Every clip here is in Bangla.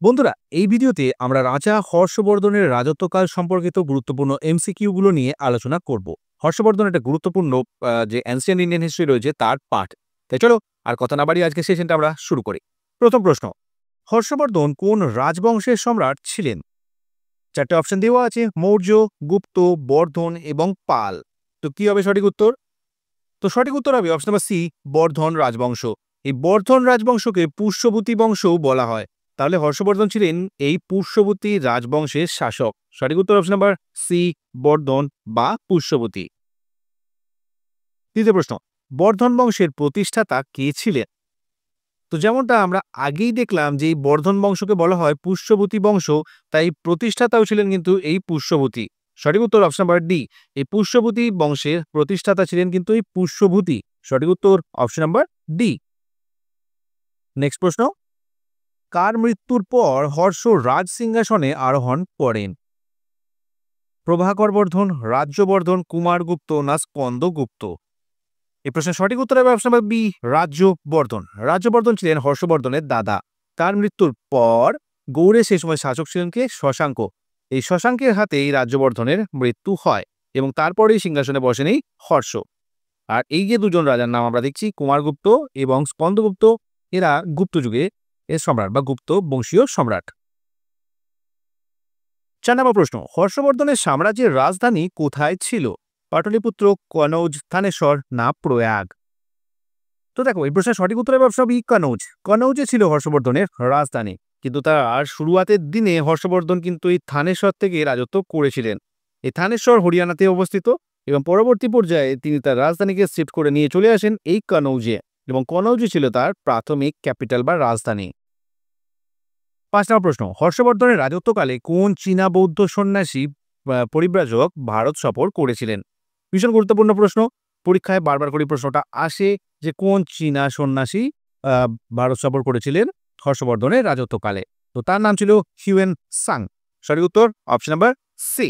বন্ধুরা, এই ভিডিওতে আমরা রাজা হর্ষবর্ধনের রাজত্বকাল সম্পর্কিত গুরুত্বপূর্ণ এমসিকিউ গুলো নিয়ে আলোচনা করব। হর্ষবর্ধন একটা গুরুত্বপূর্ণ যে অ্যানসিয়েন্ট ইন্ডিয়ান হিস্ট্রি রয়েছে তার পার্ট। তাই চলো আর কথা না বাড়িয়ে আজকে সেশনটা আমরা শুরু করি। প্রথম প্রশ্ন, হর্ষবর্ধন কোন রাজবংশের সম্রাট ছিলেন? চারটে অপশন দেওয়া আছে, মৌর্য, গুপ্ত, বর্ধন এবং পাল। তো কি হবে সঠিক উত্তর? তো সঠিক উত্তর হবে অপশন নাম্বার সি, বর্ধন রাজবংশ। এই বর্ধন রাজবংশকে পুষ্যবতী বংশও বলা হয়। তাহলে হর্ষবর্ধন ছিলেন এই পুষ্যবতী রাজবংশের শাসক। সঠিক উত্তর অপশন নাম্বার সি, বর্ধন বা পুষ্যবতী। দ্বিতীয় প্রশ্ন, বর্ধন বংশের প্রতিষ্ঠাতা কে ছিলেন? তো যেমনটা আমরা আগেই দেখলাম যে এই বর্ধন বংশকে বলা হয় পুষ্যবতী বংশ, তাই প্রতিষ্ঠাতাও ছিলেন কিন্তু এই পুষ্যবতী। সঠিক উত্তর অপশন নাম্বার ডি, এই পুষ্যবতী বংশের প্রতিষ্ঠাতা ছিলেন কিন্তু এই পুষ্যভূতি। সঠিক উত্তর অপশন নাম্বার ডি। নেক্সট প্রশ্ন, কার মৃত্যুর পর হর্ষ রাজ সিংহাসনে আরোহণ করেন? প্রভাকর বর্ধন, রাজ্যবর্ধন, কুমারগুপ্ত না স্কন্দগুপ্ত? এই প্রশ্নের সঠিক উত্তর হবে option number B, Rajyavardhan. Rajyavardhan ছিলেন হর্ষবর্ধনের দাদা। তার মৃত্যুর পর গৌড়ের সেই সময় শাসক ছিলেন কে? শশাঙ্ক। এই শশাঙ্কের হাতে এই রাজ্যবর্ধনের মৃত্যু হয় এবং তারপরেই সিংহাসনে বসেন এই হর্ষ। আর এই যে দুজন রাজার নাম আমরা দেখছি, কুমারগুপ্ত এবং স্কন্দগুপ্ত, এরা গুপ্ত যুগে এর সম্রাট বা গুপ্ত বংশীয় সম্রাট। 4 নম্বর প্রশ্ন, হর্ষবর্ধনের সাম্রাজ্যের রাজধানী কোথায় ছিল? পাটলিপুত্র, কনৌজ, থানেশ্বর না প্রয়াগ? তো দেখো, এই প্রশ্নের সঠিক উত্তর হবে অপশন বি, কনৌজ। কনৌজে ছিল হর্ষবর্ধনের রাজধানী, কিন্তু তার শুরুয়াতের দিনে হর্ষবর্ধন কিন্তু এই থানেশ্বর থেকে রাজত্ব করেছিলেন। এই থানেশ্বর হরিয়ানাতে অবস্থিত এবং পরবর্তী পর্যায়ে তিনি তার রাজধানীকে শিফট করে নিয়ে চলে আসেন এই কনৌজে, এবং কনৌজে ছিল তার প্রাথমিক ক্যাপিটাল বা রাজধানী। 5 নম্বর প্রশ্ন, হর্ষবর্ধনের রাজত্বকালে কোন চীনা বৌদ্ধ সন্ন্যাসী পরিব্রাজক ভারত সফর করেছিলেন? ভীষণ গুরুত্বপূর্ণ প্রশ্ন, পরীক্ষায় বারবার করে প্রশ্নটা আসে যে কোন চীনা সন্ন্যাসী ভারত সফর করেছিলেন হর্ষবর্ধনের রাজত্বকালে। তো তার নাম ছিল হিউয়েন সাং। সঠিক উত্তর option number C,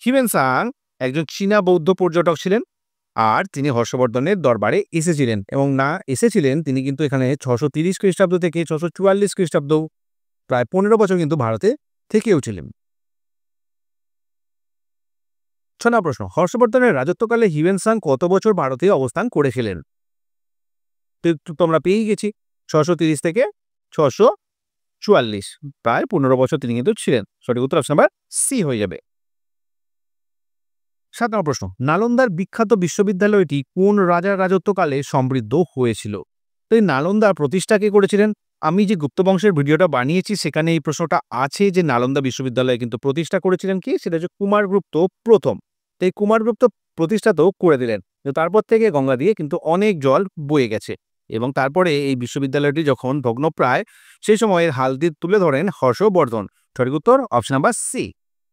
Hiuen Tsang একজন চীনা বৌদ্ধ পর্যটক ছিলেন, আর তিনি হর্ষবর্ধনের দরবারে এসেছিলেন, এবং না এসেছিলেন, তিনি কিন্তু এখানে 630 খ্রিস্টাব্দ থেকে 644 খ্রিস্টাব্দ প্রায় 15 বছর কিন্তু ভারতে থেকেও ছিলেন। 6 নম্বর প্রশ্ন, হর্ষবর্ধনের রাজত্বকালে হিউয়েন সাং কত বছর ভারতে অবস্থান করেছিলেন? তোমরা পেয়ে গেছি, 630 থেকে 644, প্রায় 15 বছর তিনি কিন্তু ছিলেন। সঠিক উত্তর অপশন নাম্বার সি হয়ে যাবে। 7 নম্বর প্রশ্ন, নালন্দার বিখ্যাত বিশ্ববিদ্যালয়টি কোন রাজার রাজত্বকালে সমৃদ্ধ হয়েছিল? তো এই নালন্দার প্রতিষ্ঠা কে করেছিলেন? আমি যে গুপ্ত বংশের ভিডিওটা বানিয়েছি সেখানে এই প্রশ্নটা আছে যে নালন্দা বিশ্ববিদ্যালয় কিন্তু প্রতিষ্ঠা করেছিলেন কি, সেটা হচ্ছে কুমারগুপ্ত প্রথম। তো এই কুমারগুপ্ত প্রতিষ্ঠা তো করে দিলেন, তারপর থেকে গঙ্গা দিয়ে কিন্তু অনেক জল বয়ে গেছে, এবং তারপরে এই বিশ্ববিদ্যালয়টি যখন ভগ্নপ্রায়, সেই সময় হালদি তুলে ধরেন হর্ষবর্ধন। সঠিক উত্তর অপশন নাম্বার সি,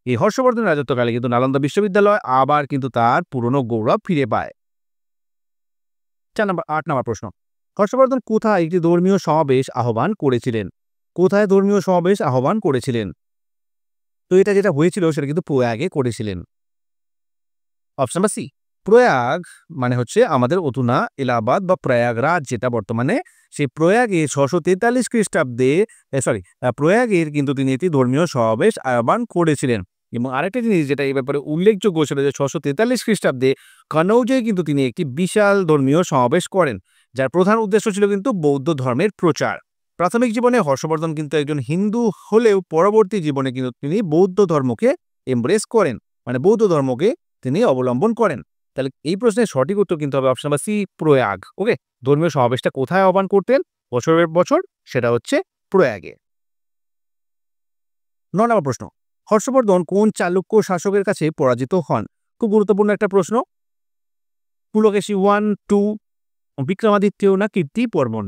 এই হর্ষবর্ধন রাজত্বকালে কিন্তু নালন্দা বিশ্ববিদ্যালয় আবার কিন্তু তার পুরনো গৌরব ফিরে পায়। 8 নম্বর প্রশ্ন, হর্ষবর্ধন কোথায় একটি ধর্মীয় সমাবেশ আহ্বান করেছিলেন? কোথায় ধর্মীয় সমাবেশ আহ্বান করেছিলেন? তো এটা যেটা হয়েছিল সেটা কিন্তু প্রয়াগে করেছিলেন। অপশন নাম্বার সি, প্রয়াগ মানে হচ্ছে আমাদের অতুনা এলাহাবাদ বা প্রয়াগরাজ যেটা বর্তমানে, সেই প্রয়াগে 643 খ্রিস্টাব্দে প্রয়াগের কিন্তু তিনি একটি ধর্মীয় সমাবেশ আহ্বান করেছিলেন। এবং আরেকটা জিনিস যেটা এই ব্যাপারে উল্লেখযোগ্য সেটা যে 643 খ্রিস্টাব্দে কনৌজে কিন্তু তিনি একটি বিশাল ধর্মীয় সমাবেশ করেন, যার প্রধান উদ্দেশ্য ছিল কিন্তু বৌদ্ধ ধর্মের প্রচার। প্রাথমিক জীবনে হর্ষবর্ধন কিন্তু একজন হিন্দু হলেও পরবর্তী জীবনে কিন্তু তিনি বৌদ্ধ ধর্মকে এমব্রেস করেন, মানে বৌদ্ধ ধর্মকে তিনি অবলম্বন করেন। তাহলে এই প্রশ্নের সঠিক উত্তর কিন্তু হবে অপশন নাম্বার সি, প্রয়াগ। ওকে, ধর্মীয় সমাবেশটা কোথায় আহ্বান করতেন বছরের বছর? সেটা হচ্ছে প্রয়াগে। 9 নম্বর প্রশ্ন, হর্ষবর্ধন কোন চালুক্য শাসকের কাছে পরাজিত হন? খুব গুরুত্বপূর্ণ একটা প্রশ্ন। পুলকেশী 1, 2, বিক্রমাদিত্য না কীর্তিবর্মন?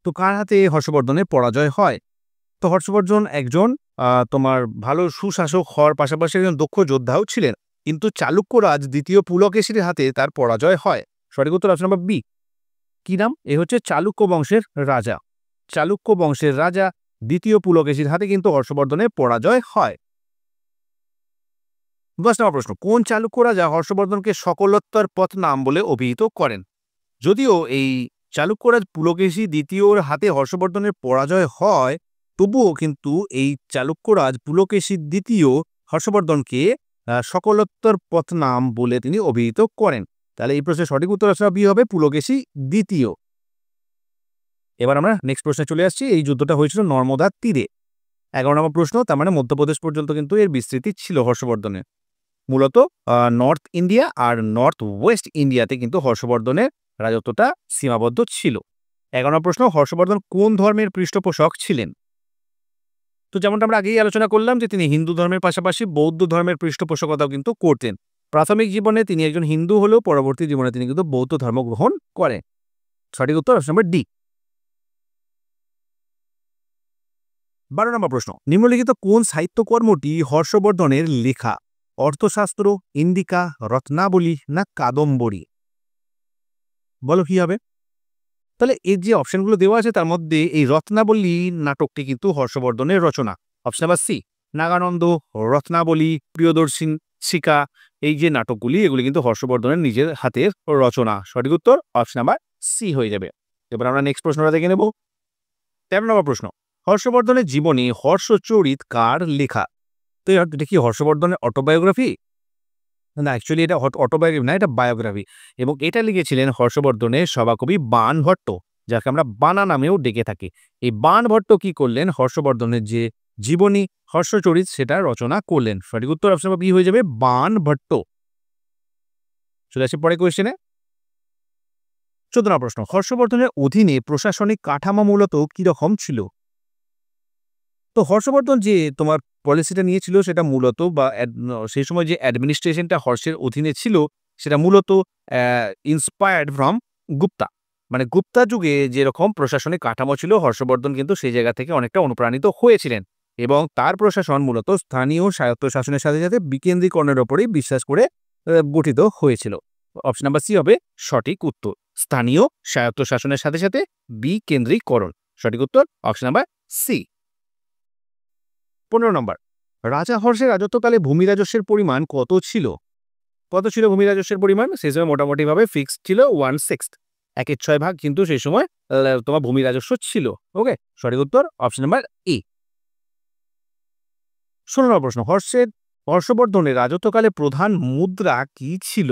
তো কার হাতে হর্ষবর্ধনের পরাজয় হয়? তো হর্ষবর্ধন একজন তোমার ভালো সুশাসক হওয়ার পাশাপাশি একজন দক্ষ যোদ্ধাও ছিলেন, কিন্তু চালুক্যরাজ দ্বিতীয় পুলকেশীর হাতে তার পরাজয় হয়। সঠিক উত্তর অপশন নাম্বার বি, কি নাম? এ হচ্ছে চালুক্য বংশের রাজা। চালুক্য বংশের রাজা দ্বিতীয় পুলকেশীর হাতে কিন্তু হর্ষবর্ধনের পরাজয় হয়। 10 নম্বর প্রশ্ন, কোন চালুক্য রাজা হর্ষবর্ধনকে সকলোত্তর পথ নাম বলে অভিহিত করেন? যদিও এই চালুক্যরাজ পুলকেশী দ্বিতীয়র হাতে হর্ষবর্ধনের পরাজয় হয়, তবুও কিন্তু এই চালুক্যরাজ পুলকেশী দ্বিতীয় হর্ষবর্ধনকে সকলোত্তর পথনাম বলে তিনি অভিহিত করেন। তাহলে এই প্রশ্নের সঠিক উত্তর আসলে বি হবে, পুলকেশী দ্বিতীয়। এবার আমরা নেক্সট প্রশ্নে চলে আসছি। এই যুদ্ধটা হয়েছিল নর্মদার তীরে। 11 নম্বর প্রশ্ন, তার মানে মধ্যপ্রদেশ পর্যন্ত কিন্তু এর বিস্তৃতি ছিল হর্ষবর্ধনের। মূলত নর্থ ইন্ডিয়া আর নর্থ ওয়েস্ট ইন্ডিয়াতে কিন্তু হর্ষবর্ধনের রাজত্বটা সীমাবদ্ধ ছিল। 11 নম্বর প্রশ্ন, হর্ষবর্ধন কোন ধর্মের পৃষ্ঠপোষক ছিলেন? তো যেমনটা আমরা আগেই আলোচনা করলাম যে তিনি হিন্দু ধর্মের পাশাপাশি বৌদ্ধ ধর্মের পৃষ্ঠপোষকতাও কিন্তু করতেন। প্রাথমিক জীবনে তিনি একজন হিন্দু হলেও পরবর্তী জীবনে তিনি কিন্তু বৌদ্ধ ধর্ম গ্রহণ করেন। সঠিক উত্তর অপশন নম্বর ডি। 12 নম্বর প্রশ্ন, নিম্নলিখিত কোন সাহিত্যকর্মটি হর্ষবর্ধনের লেখা? অর্থশাস্ত্র, ইন্দিকা, রত্নাবলী না কাদম্বরী? বলো কি হবে? তাহলে এই যে অপশনগুলো দেওয়া আছে তার মধ্যে এই রত্নাবলী নাটকটি কিন্তু হর্ষবর্ধনের রচনা। Option number C, Nagananda, Ratnavali, প্রিয়দর্শিন, শিকা, এই যে নাটকগুলি এগুলি কিন্তু হর্ষবর্ধনের নিজের হাতের রচনা। সঠিক উত্তর অপশন নাম্বার সি হয়ে যাবে। এবার আমরা নেক্সট প্রশ্নটা দেখে নেব। 13 নম্বর প্রশ্ন, হর্ষবর্ধনের জীবনী হর্ষচরিত কার লেখা? তো এটা কি হর্ষবর্ধনের অটোবায়োগ্রাফি? না, অ্যাকচুয়ালি এটা অটোবায়োগ্রাফি না, এটা বায়োগ্রাফি। এবং এটা লিখেছিলেন হর্ষবর্ধনের সভাকবি বাণভট্ট, যাকে আমরা বানা নামেও ডেকে থাকি। এই বাণভট্ট কি করলেন? হর্ষবর্ধনের যে জীবনী হর্ষচরিত সেটা রচনা করলেন। সঠিক উত্তর অপশন বি হয়ে যাবে, বাণভট্ট। চলে আসি পরে কোয়েশ্চেনে। 14 নম্বর প্রশ্ন, হর্ষবর্ধনের অধীনে প্রশাসনিক কাঠামো মূলত কিরকম ছিল? তো হর্ষবর্ধন যে তোমার পলিসিটা নিয়েছিল সেটা মূলত বা সেই সময় যে অ্যাডমিনিস্ট্রেশনটা হর্ষের অধীনে ছিল সেটা মূলত ইন্সপায়ার্ড ফ্রম গুপ্তা। মানে গুপ্তা যুগে যেরকম প্রশাসনিক কাঠামো ছিল হর্ষবর্ধন কিন্তু সেই জায়গা থেকে অনেকটা অনুপ্রাণিত হয়েছিলেন এবং তার প্রশাসন মূলত স্থানীয় স্বায়ত্তশাসনের সাথে সাথে বিকেন্দ্রীকরণের ওপরেই বিশ্বাস করে গঠিত হয়েছিল। অপশন নাম্বার সি হবে সঠিক উত্তর, স্থানীয় স্বায়ত্তশাসনের সাথে সাথে বিকেন্দ্রীকরণ। সঠিক উত্তর অপশন নাম্বার সি। 15 নম্বর, রাজা হর্ষের রাজত্বকালে ভূমি রাজস্বের পরিমাণ কত ছিল? কত ছিল ভূমি রাজস্বের পরিমাণ? সেই সময় মোটামুটিভাবে ফিক্সড ছিল 1/6, 1/6 ভাগ কিন্তু সেই সময় তোমার ভূমি রাজস্ব ছিল। ওকে, সঠিক উত্তর অপশন নাম্বার ই। 16 নম্বর প্রশ্ন, হর্ষবর্ধনের রাজত্বকালে প্রধান মুদ্রা কি ছিল?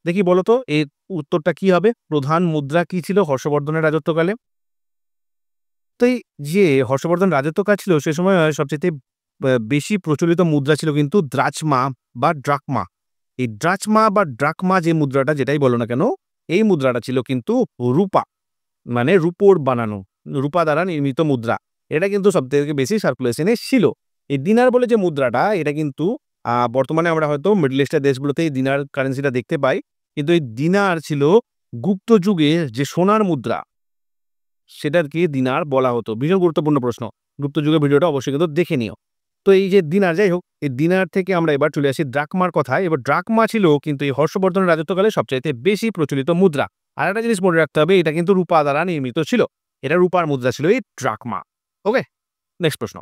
দেখি বলতো এর উত্তরটা কি হবে? প্রধান মুদ্রা কি ছিল হর্ষবর্ধনের রাজত্বকালে? তো এই যে হর্ষবর্ধন রাজত্বকাল ছিল সে সময় সবচেয়ে বেশি প্রচলিত মুদ্রা ছিল কিন্তু দ্রাচমা বা ড্রাকমা। এই দ্রাচমা বা ড্রাকমা যে মুদ্রাটা যেটাই বলো না কেন, এই মুদ্রাটা ছিল কিন্তু রূপা, মানে রূপোর বানানো, রূপা দ্বারা নির্মিত মুদ্রা। এটা কিন্তু সবথেকে বেশি সার্কুলেশনে ছিল। এই দিনার বলে যে মুদ্রাটা এটা কিন্তু বর্তমানে আমরা হয়তো মিডল ইস্টের দেশগুলোতে এই দিনার কারেন্সিটা দেখতে পাই, কিন্তু এই দিনার ছিল গুপ্ত যুগে যে সোনার মুদ্রা সেটাকে দিনার বলা হতো। ভীষণ গুরুত্বপূর্ণ প্রশ্ন, গুপ্ত যুগের ভিডিওটা অবশ্যই কিন্তু দেখে নিও। তো এই যে দিনার, যাই হোক, এই দিনার থেকে আমরা এবার চলে আসি ড্রাকমার কথায়। এবার ড্রাকমা ছিল কিন্তু এই হর্ষবর্ধনের রাজত্বকালে সবচাইতে বেশি প্রচলিত মুদ্রা। আর একটা জিনিস মনে রাখতে হবে, এটা কিন্তু রূপা দ্বারা নির্মিত ছিল, এটা রূপার মুদ্রা ছিল এই ড্রাকমা। ওকে, নেক্সট প্রশ্ন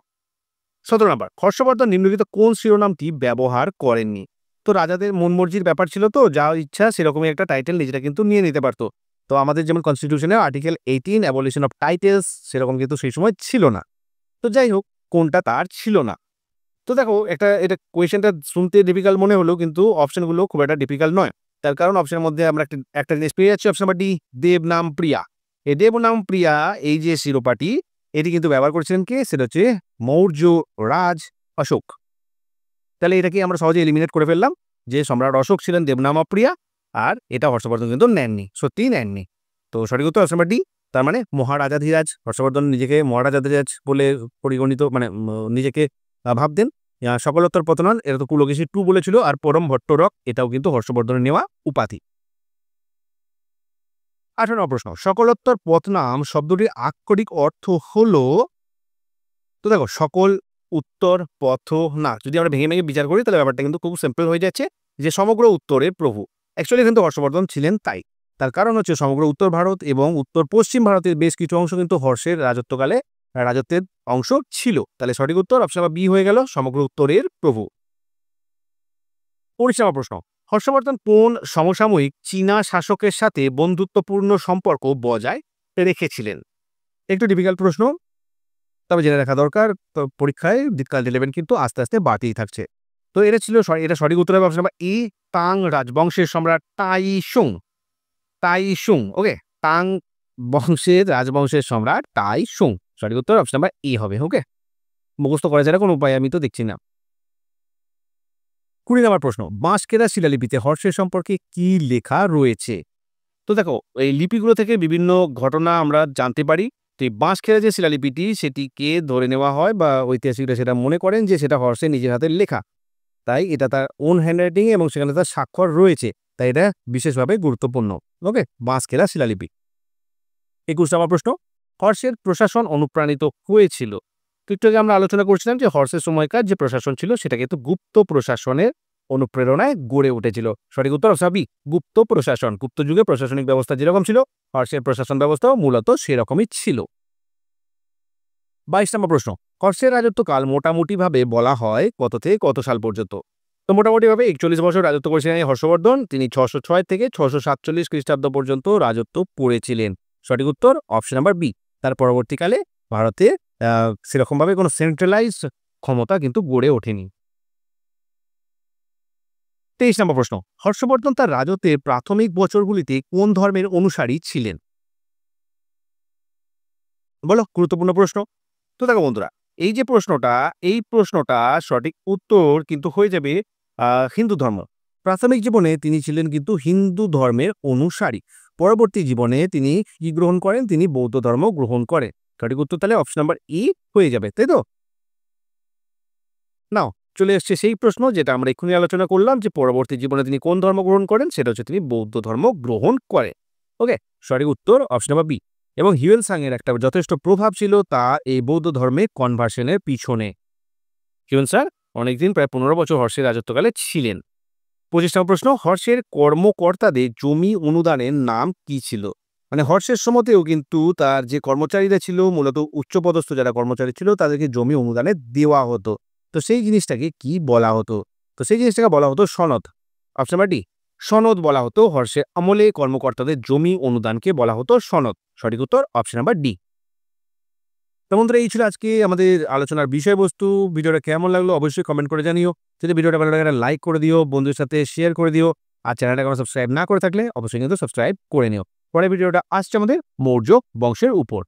17 নম্বর, হর্ষবর্ধন নিম্নলিখিত কোন শিরোনামটি ব্যবহার করেননি? তো রাজাদের মন মর্জির ব্যাপার ছিল, তো যা ইচ্ছা সেরকমই একটা টাইটেল নিজেরা কিন্তু নিয়ে নিতে পারতো। তো আমাদের যেমন কনস্টিটিউশনে আর্টিকেল 18 অ্যাবলিশন অফ টাইটেলস সেরকম কিন্তু সেই সময় ছিল না। তো যাই হোক, কোনটা তার ছিল না? তো দেখো এটা কোয়েশ্চেনটা শুনতে ডিফিকাল্ট মনে হলো কিন্তু অপশনগুলো খুব একটা ডিফিকাল্ট নয়। তার কারণ অপশনের মধ্যে আমরা একটা জিনিস পেয়ে যাচ্ছি, অপশন নাম্বার ডি, দেবনাম প্রিয়া। এই দেবনাম প্রিয়া এই যে শিরোপাটি এটি কিন্তু ব্যবহার করেছিলেন কে? সেটা হচ্ছে মৌর্য রাজ অশোক। তাহলে এটাকে আমরা সহজে এলিমিনেট করে ফেললাম যে সম্রাট অশোক ছিলেন দেবনামা প্রিয়া, আর এটা হর্ষবর্ধন কিন্তু নেননি, সত্যিই নেননি। তো সঠিক উত্তর অপশন নাম্বার ডি। তার মানে মহারাজাধিরাজ, হর্ষবর্ধন নিজেকে মহারাজাধিরাজ বলে পরিগণিত, মানে নিজেকে ভাবতেন। সকলোত্তর পতনাল এটা তো পুলকেশী 2 বলেছিল, আর পরম ভট্টরক এটাও কিন্তু হর্ষবর্ধনের নেওয়া উপাধি। 18 নম্বর প্রশ্ন, সকলোত্তর পথনাম শব্দটির আক্ষরিক অর্থ হলো? তো দেখো, সকল উত্তর পথ না যদি আমরা ভেঙে ভেঙে বিচার করি তাহলে ব্যাপারটা কিন্তু খুব সিম্পল হয়ে যাচ্ছে যে সমগ্র উত্তরের প্রভু। অ্যাকচুয়ালি কিন্তু হর্ষবর্ধন ছিলেন তাই। তার কারণ হচ্ছে সমগ্র উত্তর ভারত এবং উত্তর পশ্চিম ভারতের বেশ কিছু অংশ কিন্তু হর্ষের রাজত্বকালে রাজত্বের অংশ ছিল। তাহলে সঠিক উত্তর অপশন বি হয়ে গেল, সমগ্র উত্তরের প্রভু। 19 নম্বর প্রশ্ন, হর্ষবর্ধন কোন সমসাময়িক চীনা শাসকের সাথে বন্ধুত্বপূর্ণ সম্পর্ক বজায় রেখেছিলেন? একটু ডিফিকাল্ট প্রশ্ন, তবে জেনে রাখা দরকার। তো পরীক্ষায় ডিফিকাল্টি লেভেল কিন্তু আস্তে আস্তে বাড়তেই থাকছে। তো এটা সঠিক উত্তর হবে অপশন নাম্বার এ, তাং রাজবংশের সম্রাট তাইশুং। তাইশুং, ওকে, তাং রাজবংশের সম্রাট তাইশুং। সঠিক উত্তর অপশন নাম্বার এ হবে। ওকে, মুখস্থ করা যায় কোনো উপায় আমি তো দেখছি না। 20 নম্বর প্রশ্ন, বাঁশকেরা শিলালিপিতে হর্ষের সম্পর্কে কি লেখা রয়েছে? তো দেখো, এই লিপিগুলো থেকে বিভিন্ন ঘটনা আমরা জানতে পারি। তো এই বাঁশখেড়া যে শিলালিপিটি, সেটিকে ধরে নেওয়া হয় বা ঐতিহাসিকরা সেটা মনে করেন যে সেটা হর্ষের নিজের হাতের লেখা। তাই এটা তার ওন হ্যান্ডরাইটিং এবং সেখানে তার স্বাক্ষর রয়েছে, তাই এটা বিশেষভাবে গুরুত্বপূর্ণ। ওকে, বাঁশখেড়া শিলালিপি। 21 নম্বর প্রশ্ন, হর্ষের প্রশাসন অনুপ্রাণিত হয়েছিল। তো একটু আগে আমরা আলোচনা করছিলাম যে হর্ষের সময়কার যে প্রশাসন ছিল সেটা কিন্তু গুপ্ত প্রশাসনের অনুপ্রেরণায় গড়ে উঠেছিল। সঠিক উত্তর সবই গুপ্ত প্রশাসন। গুপ্ত যুগে প্রশাসনিক ব্যবস্থা যেরকম ছিল, হর্ষের প্রশাসন ব্যবস্থাও মূলত সেরকমই ছিল। 22 নম্বর প্রশ্ন, হর্ষের রাজত্বকাল মোটামুটিভাবে বলা হয় কত থেকে কত সাল পর্যন্ত? তো মোটামুটিভাবে 41 বছর রাজত্ব করেছিলেন এই হর্ষবর্ধন। তিনি 606 থেকে 647 খ্রিস্টাব্দ পর্যন্ত রাজত্ব করেছিলেন। সঠিক উত্তর অপশন নাম্বার বি। তার পরবর্তীকালে ভারতে সেরকমভাবে কোনো সেন্ট্রালাইজড ক্ষমতা কিন্তু গড়ে ওঠেনি। 23 নম্বর প্রশ্ন, হর্ষবর্ধন তার রাজত্বের প্রাথমিক বছরগুলিতে কোন ধর্মের অনুসারী ছিলেন? বলো, গুরুত্বপূর্ণ প্রশ্ন। তো দেখো বন্ধুরা, এই প্রশ্নটা সঠিক উত্তর কিন্তু হয়ে যাবে হিন্দু ধর্ম। প্রাথমিক জীবনে তিনি ছিলেন কিন্তু হিন্দু ধর্মের অনুসারী। পরবর্তী জীবনে তিনি কি গ্রহণ করেন? তিনি বৌদ্ধ ধর্ম গ্রহণ করেন। সঠিক উত্তর তাহলে অপশন নাম্বার ই হয়ে যাবে, তাই তো? নাও, চলে এসছে সেই প্রশ্ন যেটা আমরা এক্ষুনি আলোচনা করলাম, যে পরবর্তী জীবনে তিনি কোন ধর্ম গ্রহণ করেন। সেটা হচ্ছে তিনি বৌদ্ধ ধর্ম গ্রহণ করেন। ওকে, সঠিক উত্তর অপশন নাম্বার বি। এবং হিউয়েল সাং এর একটা যথেষ্ট প্রভাব ছিল তা এই বৌদ্ধ ধর্মে কনভার্সনের পিছনে। হিউয়েল সাং অনেকদিন, প্রায় 15 বছর হর্ষের রাজত্বকালে ছিলেন। 25 নম্বর প্রশ্ন, হর্ষের কর্মকর্তাদের জমি অনুদানের নাম কি ছিল? মানে হর্ষের সময়তেও কিন্তু তার যে কর্মচারীরা ছিল, মূলত উচ্চপদস্থ যারা কর্মচারী ছিল, তাদেরকে জমি অনুদানে দেওয়া হতো। তো সেই জিনিসটাকে কি বলা হতো? তো সেই জিনিসটাকে বলা হতো সনদ। অপশন নাম্বার ডি, সনদ বলা হতো। হর্ষের আমলে কর্মকর্তাদের জমি অনুদানকে বলা হতো সনদ। সঠিক উত্তর অপশন নাম্বার ডি। তো বন্ধুরা, এই ছিল আজকে আমাদের আলোচনার বিষয়বস্তু। ভিডিওটা কেমন লাগলো অবশ্যই কমেন্ট করে জানিও। যদি ভিডিওটা ভালো লাগে লাইক করে দিও, বন্ধুদের সাথে শেয়ার করে দিও। আর চ্যানেলটা কোনো সাবস্ক্রাইব না করে থাকলে অবশ্যই কিন্তু সাবস্ক্রাইব করে নিও। পরের ভিডিওটা আসছে আমাদের মৌর্য বংশের উপর।